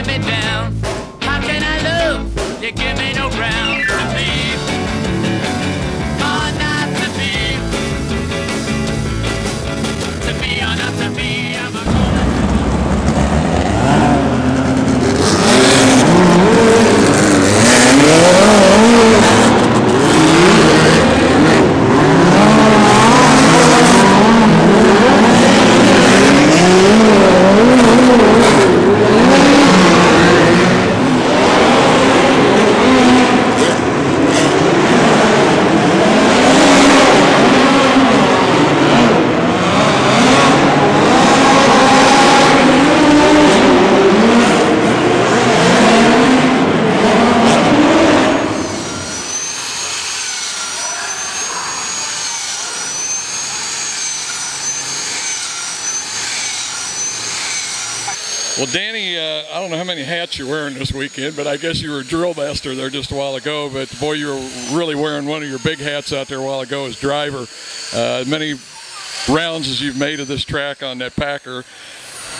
me down. How can I love? You give me no ground to be. Or not to be. To be or not to be, I'm a Well, Danny, I don't know how many hats you're wearing this weekend, but I guess you were a drill master there just a while ago. But, boy, you were really wearing one of your big hats out there a while ago as driver. Many rounds as you've made of this track on that Packer.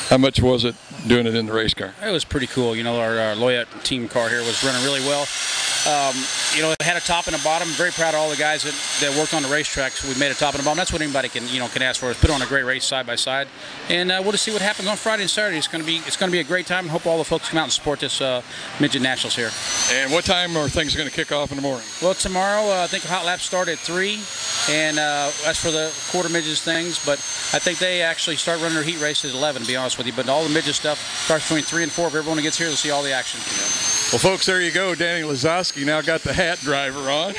How much was it doing it in the race car? It was pretty cool. You know, our Loyat team car here was running really well. You know, it had a top and a bottom. Very proud of all the guys that worked on the racetrack. So we made a top and a bottom. That's what anybody can ask for, is put on a great race side by side. And we'll just see what happens on Friday and Saturday. It's going to be a great time. I hope all the folks come out and support this Midget Nationals here. And what time are things going to kick off in the morning? Well, tomorrow I think hot laps start at 3, and that's for the quarter midgets things. But I think they actually start running their heat races at 11, to be honest with you. But all the midget stuff starts between 3 and 4. If everyone gets here, they'll see all the action. Well, folks, there you go. Danny Lazowski now got the hat driver on.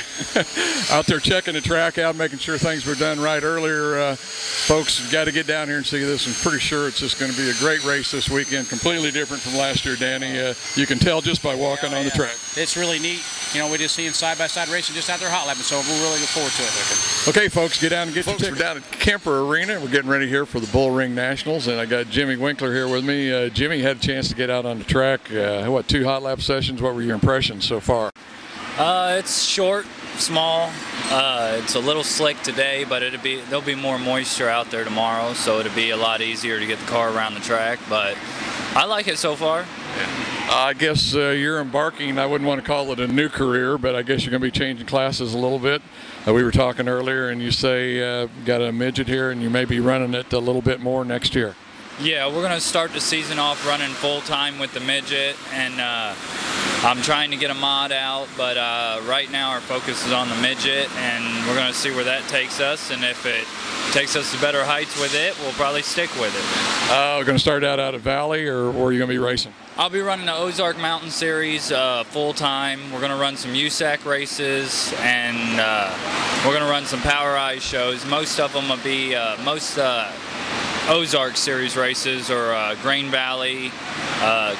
Out there checking the track out, making sure things were done right earlier. Folks, got to get down here and see this. I'm pretty sure it's just going to be a great race this weekend. Completely different from last year, Danny. You can tell just by walking on the track. It's really neat. You know, we're just seeing side-by-side racing just out there hot lapping, so we'll really look forward to it. Okay, folks, get down and get your tickets. We're down at Kemper Arena. We're getting ready here for the Bull Ring Nationals, and I got Jimmy Winkler here with me. Jimmy had a chance to get out on the track. 2 hot lap sessions? What were your impressions so far? It's short, small. It's a little slick today, but there'll be more moisture out there tomorrow, so it'll be a lot easier to get the car around the track. But I like it so far. I guess you're embarking, I wouldn't want to call it a new career, but I guess you're going to be changing classes a little bit. We were talking earlier, and you say got a midget here, and you may be running it a little bit more next year. Yeah, we're going to start the season off running full-time with the midget, and I'm trying to get a mod out, but right now our focus is on the midget, and we're going to see where that takes us, and if it takes us to better heights with it, we'll probably stick with it. We're going to start out at Valley, or are you going to be racing? I'll be running the Ozark Mountain Series full-time. We're going to run some USAC races, and we're going to run some Power Eyes shows. Most of them will be Ozark Series races, or Grain Valley,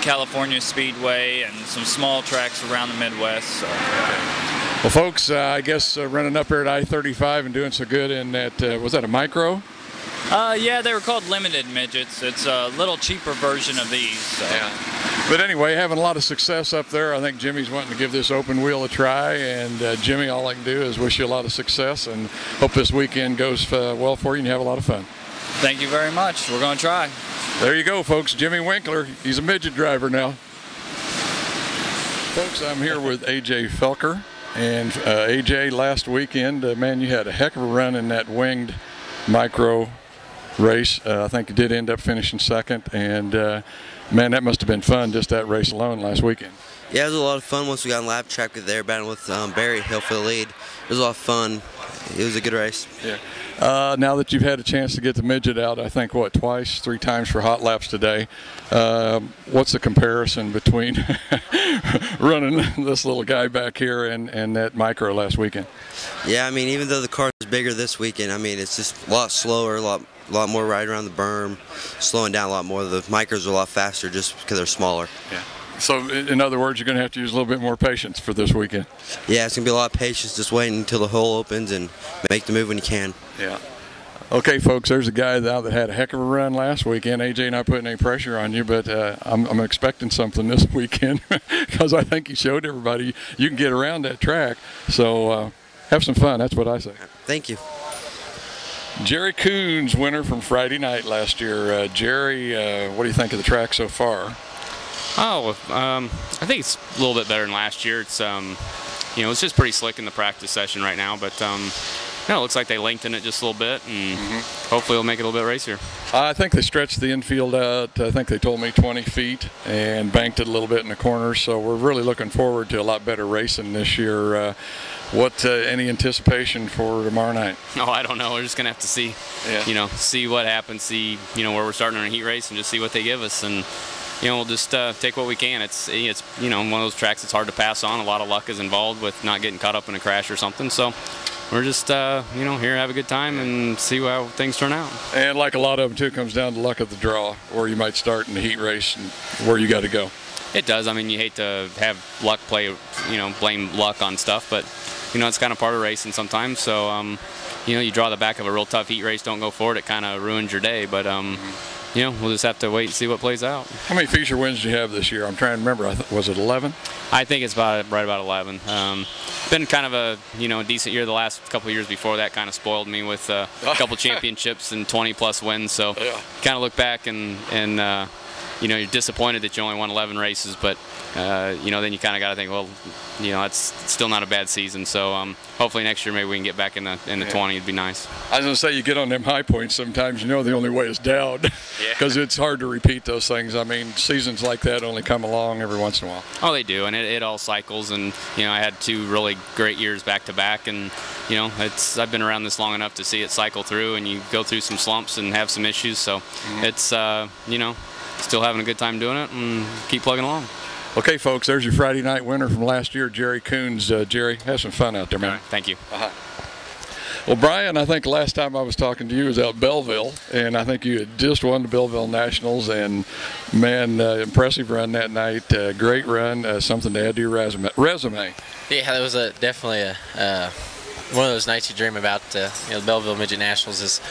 California Speedway, and some small tracks around the Midwest. So. Well, folks, I guess running up here at I-35 and doing so good in that, was that a micro? Yeah, they were called limited midgets. It's a little cheaper version of these. So. Yeah. But anyway, having a lot of success up there. I think Jimmy's wanting to give this open wheel a try. And Jimmy, all I can do is wish you a lot of success and hope this weekend goes well for you and you have a lot of fun. Thank you very much. We're going to try. There you go, folks. Jimmy Winkler. He's a midget driver now. Folks, I'm here with A.J. Felker. And A.J., last weekend, man, you had a heck of a run in that winged micro race. I think you did end up finishing second. And, man, that must have been fun, just that race alone last weekend. Yeah, it was a lot of fun once we got on lap track there, battling with Barry Hill for the lead. It was a lot of fun. It was a good race. Yeah. Now that you've had a chance to get the midget out, I think, what, twice, 3 times for hot laps today, what's the comparison between running this little guy back here and that micro last weekend? Yeah, I mean, even though the car is bigger this weekend, I mean, it's just a lot slower, a lot more right around the berm, slowing down a lot more. The micros are a lot faster just because they're smaller. Yeah. So, in other words, you're going to have to use a little bit more patience for this weekend. Yeah, it's going to be a lot of patience, just waiting until the hole opens and make the move when you can. Yeah. Okay, folks, there's a guy now that had a heck of a run last weekend. AJ, not putting any pressure on you, but I'm expecting something this weekend because I think you showed everybody you can get around that track. So, have some fun. That's what I say. Thank you. Jerry Coons, winner from Friday night last year. Jerry, what do you think of the track so far? Oh, I think it's a little bit better than last year. It's you know, it's just pretty slick in the practice session right now, but no, it looks like they lengthened it just a little bit, and hopefully it'll make it a little bit racier. I think they stretched the infield out, I think they told me 20 feet, and banked it a little bit in the corners, so we're really looking forward to a lot better racing this year. Any anticipation for tomorrow night? Oh, I don't know. We're just going to have to see, you know, see what happens, see, you know, where we're starting on a heat race, and just see what they give us. And you know, we'll just take what we can. It's you know, one of those tracks that's hard to pass on. A lot of luck is involved with not getting caught up in a crash or something. So we're just you know, here to have a good time and see how things turn out. And like a lot of them too, it comes down to luck of the draw, where you might start in the heat race and where you got to go. It does. I mean, you hate to have luck play, you know, blame luck on stuff, but you know, it's kind of part of racing sometimes. So you know, you draw the back of a real tough heat race, don't go for it, it kind of ruins your day. But you know, we'll just have to wait and see what plays out. How many feature wins do you have this year? I'm trying to remember. Was it 11? I think it's right about 11. Been kind of a, you know, decent year. The last couple of years before that kind of spoiled me with a couple championships and 20+ wins. So kind of look back and you know, you're disappointed that you only won 11 races, but you know, then you kind of got to think, well, you know, it's still not a bad season. So hopefully next year maybe we can get back in the 20. It'd be nice. I was going to say, you get on them high points sometimes, you know the only way is down, because it's hard to repeat those things. I mean, seasons like that only come along every once in a while. Oh, they do, and it all cycles. And you know, I had 2 really great years back to back, and you know, I've been around this long enough to see it cycle through, and you go through some slumps and have some issues. So it's you know, still having a good time doing it, and keep plugging along. Okay, folks, there's your Friday night winner from last year, Jerry Coons. Jerry, have some fun out there, man. Right, thank you. Well, Brian, I think last time I was talking to you was out Belleville, and I think you had just won the Belleville Nationals, and man, impressive run that night. Great run, something to add to your resume. Yeah, that was definitely one of those nights you dream about. You know, the Belleville Midget Nationals is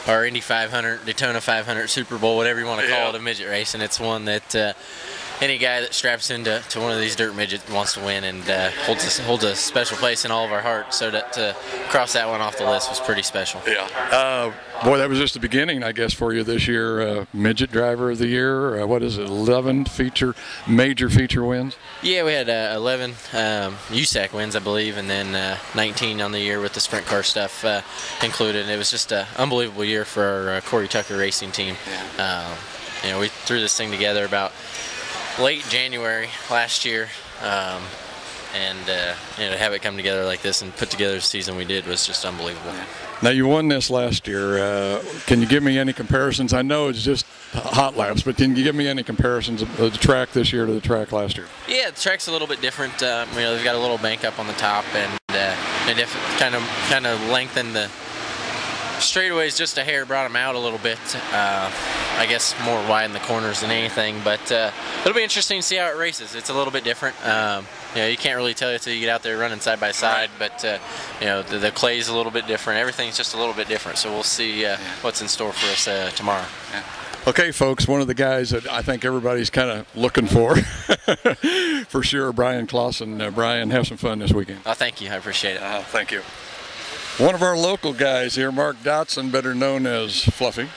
our Indy 500, Daytona 500, Super Bowl, whatever you want to call it, a midget race, and it's one that any guy that straps into one of these dirt midgets wants to win, and holds a special place in all of our hearts. So to cross that one off the list was pretty special. Yeah. Boy, that was just the beginning, I guess, for you this year. Midget Driver of the Year. What is it? 11 major feature wins. Yeah, we had 11 USAC wins, I believe, and then 19 on the year with the sprint car stuff included. It was just an unbelievable year for our Corey Tucker racing team. Yeah. You know, we threw this thing together about late January last year, and you know, to have it come together like this and put together the season we did was just unbelievable. Now, you won this last year. Can you give me any comparisons? I know it's just hot laps, but can you give me any comparisons of the track this year to the track last year? Yeah, the track's a little bit different. You know, they've got a little bank up on the top, and they kind of lengthened the straightaways just a hair, brought them out a little bit. I guess more wide in the corners than anything, but it'll be interesting to see how it races. It's a little bit different. You know, you can't really tell until you get out there running side by side, but you know, the clay's a little bit different. Everything's just a little bit different, so we'll see what's in store for us tomorrow. Yeah. Okay, folks, one of the guys that I think everybody's kind of looking for sure, Brian Clausen. Brian, have some fun this weekend. Oh, thank you. I appreciate it. Thank you. One of our local guys here, Mark Dotson, better known as Fluffy.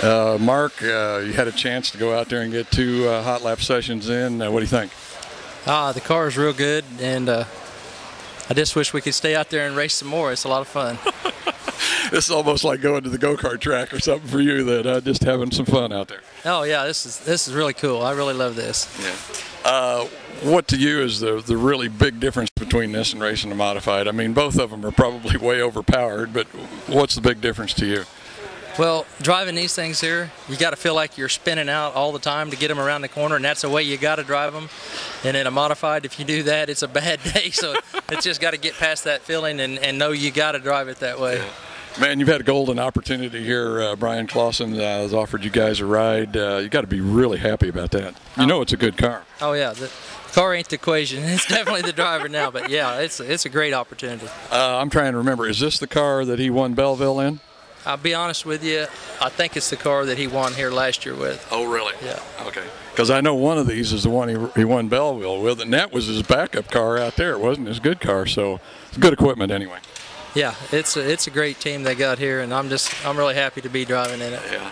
Mark, you had a chance to go out there and get 2 hot lap sessions in. What do you think? The car is real good, and I just wish we could stay out there and race some more. It's a lot of fun. This is almost like going to the go-kart track or something for you, that just having some fun out there. Oh yeah, this is really cool. I really love this. Yeah. What to you is the really big difference between this and racing a modified? I mean, both of them are probably way overpowered, but what's the big difference to you? Well, driving these things here, you got to feel like you're spinning out all the time to get them around the corner, and that's the way you got to drive them. And in a modified, if you do that, it's a bad day. So it's just got to get past that feeling and know you got to drive it that way. Yeah. Man, you've had a golden opportunity here. Brian Clausen has offered you guys a ride. You got to be really happy about that. You know it's a good car. Oh yeah, the car ain't the equation. It's definitely the driver now. But yeah, it's a great opportunity. I'm trying to remember. Is this the car that he won Belleville in? I'll be honest with you, I think it's the car that he won here last year with. Oh, really? Yeah. Okay. Because I know one of these is the one he won Belleville with, and that was his backup car out there. It wasn't his good car, so it's good equipment anyway. Yeah, it's a great team they got here, and I'm really happy to be driving in it. Yeah.